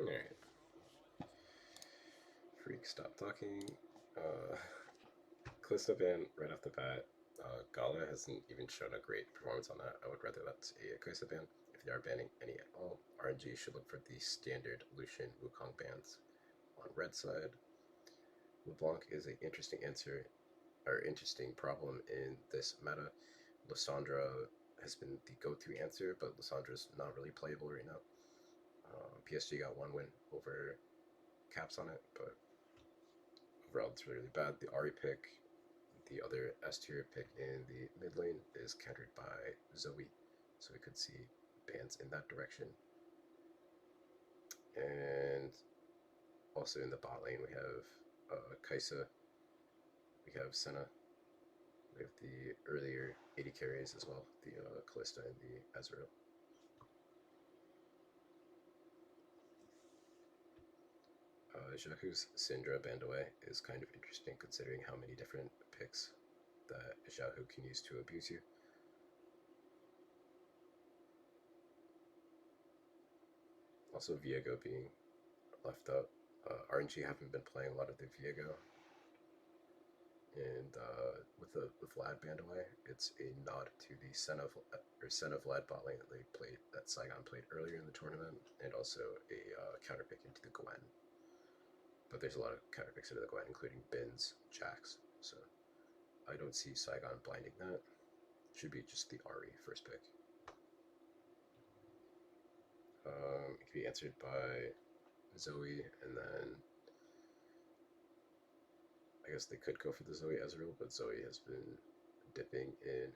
Alright. Freak, stop talking. Callisto ban right off the bat. Gala hasn't even shown a great performance on that. I would rather that's a Callisto ban. If they are banning any at all, RNG should look for the standard Lucian Wukong bans. On red side, LeBlanc is an interesting answer, or interesting problem in this meta. Lissandra has been the go-to answer, but Lissandra's not really playable right now. PSG got one win over Caps on it, but overall it's really bad. The Ari pick, the other S tier pick in the mid lane, is countered by Zoe, so we could see bans in that direction. And also in the bot lane we have Kaisa, we have Senna, we have the earlier 80 carries as well, the Kalista and the Ezreal. Jaku's Syndra banned away is kind of interesting considering how many different picks that Jaku can use to abuse you. Also Viego being left out. RNG haven't been playing a lot of the Viego. And with Vlad banned away, it's a nod to the Senna Vlad bot lane that Saigon played earlier in the tournament, and also a counter pick into the Gwen. But there's a lot of counter picks into the Gwen, including Bins, Jax, so I don't see Saigon blinding that. Should be just the Ari first pick. It can be answered by Zoe, and then I guess they could go for the Zoe Ezreal, but Zoe has been dipping in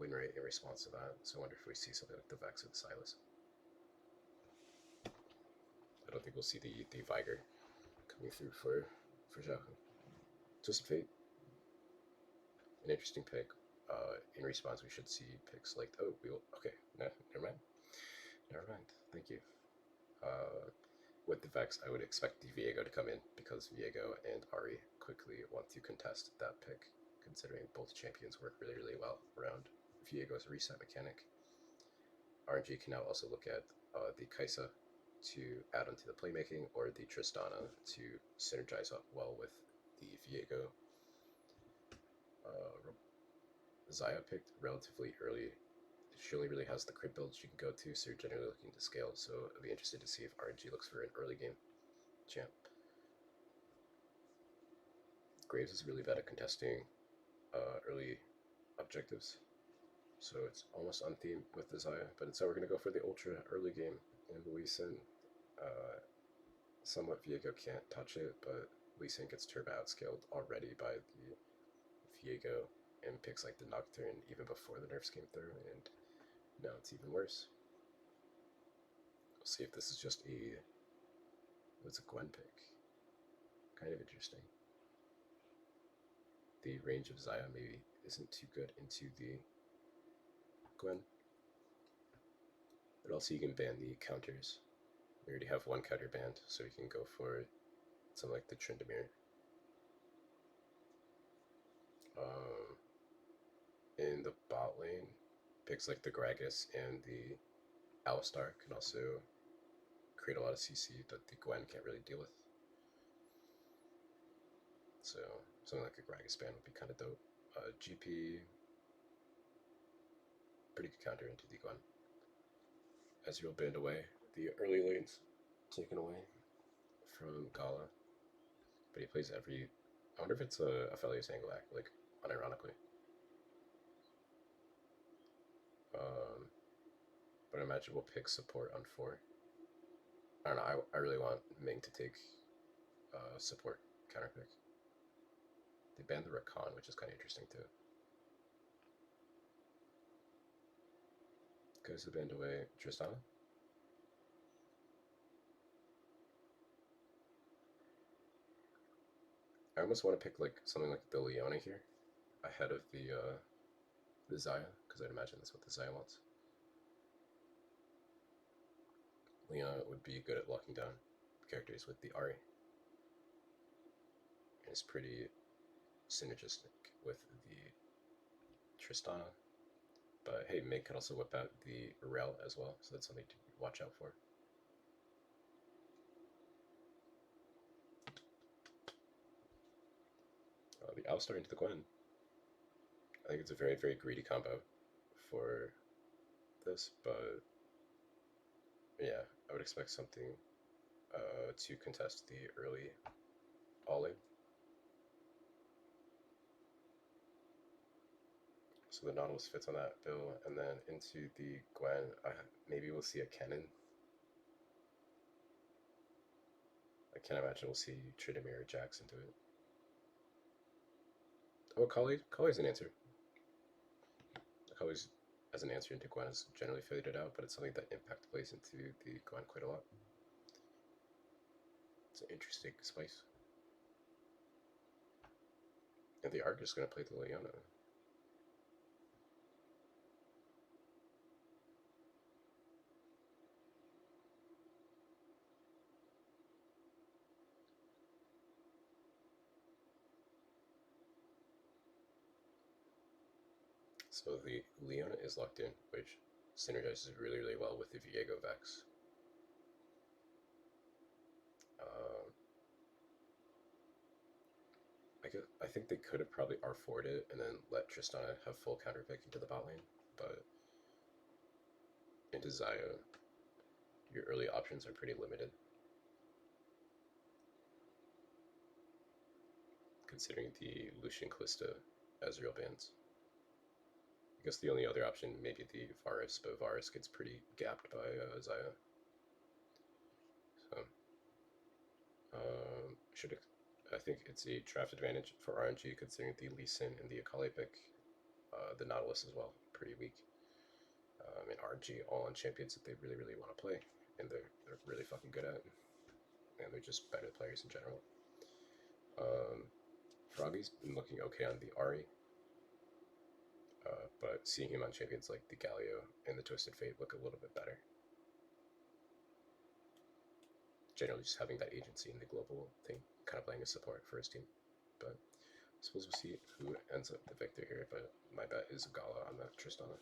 win rate in response to that, so I wonder if we see something like the Vex or the Silas. I don't think we'll see the Viger coming through for Jaku. Twisted Fate, an interesting pick. In response, we should see picks like, oh, we will, okay, never mind. Thank you. With the Vex, I would expect the Viego to come in because Viego and Ari quickly want to contest that pick, considering both champions work really, really well around Viego's reset mechanic. RNG can now also look at the Kaisa to add onto the playmaking, or the Tristana to synergize up well with the Viego. Xayah picked relatively early. She only really has the crit build she can go to, so you're generally looking to scale, so I'll be interested to see if RNG looks for an early game champ. Graves is really bad at contesting early objectives, so it's almost on theme with the Xayah, but instead we're going to go for the ultra early game in Lee Sin. Somewhat Viego can't touch it, but Lee Sin gets turbo outscaled already by the Viego and picks like the Nocturne even before the nerfs came through, and now it's even worse. We'll see if this is just what's a Gwen pick. Kind of interesting. The range of Xayah maybe isn't too good into the Gwen. But also you can ban the counters. We already have one counter banned, so we can go for something like the Tryndamere. In the bot lane, picks like the Gragas and the Alistar can also create a lot of CC that the Gwen can't really deal with. So something like a Gragas ban would be kind of dope. GP, pretty good counter into the Gwen. Ezreal banned away. The early lanes taken away from Gala. But he plays every... I wonder if it's a Aphelios angle act, like, unironically. But I imagine we'll pick support on 4. I don't know, I really want Ming to take support counter pick. They banned the Rakan, which is kind of interesting too. Goes to banned away Tristana. I almost want to pick like something like the Leona here ahead of the Xayah, because I'd imagine that's what the Xayah wants. Leona would be good at locking down characters with the Ari. And it's pretty synergistic with the Tristana. But hey, Meg could also whip out the Rel as well, so that's something to watch out for. The Alistar into the Gwen. I think it's a very, very greedy combo for this, but yeah, I would expect something to contest the early all-in. So the Nautilus fits on that bill, and then into the Gwen, maybe we'll see a cannon. I can't imagine we'll see Tridimir or Jax into it. Oh, Kali's an answer. Kali's as an answer into Gwen is generally faded out, but it's something that Impact plays into the Gwen quite a lot. It's an interesting spice. And they are just going to play the Leona. So the Leona is locked in, which synergizes really, really well with the Viego Vex. I think they could have probably R4'd it and then let Tristana have full counter pick into the bot lane, but into Xayah, your early options are pretty limited. Considering the Lucian Kalista Ezreal bans. I guess the only other option may be the Varus, but Varus gets pretty gapped by Xayah. So, I think it's a draft advantage for RNG considering the Lee Sin and the Akali pick. The Nautilus as well, pretty weak. And RNG all on champions that they really, really want to play, and they're really fucking good at, and they're just better players in general. Froggy's been looking okay on the Ahri, but seeing him on champions like the Galio and the Twisted Fate look a little bit better. Generally, just having that agency in the global thing, kind of playing a support for his team. But I suppose we'll see who ends up the victor here, but my bet is Gala on the Tristana.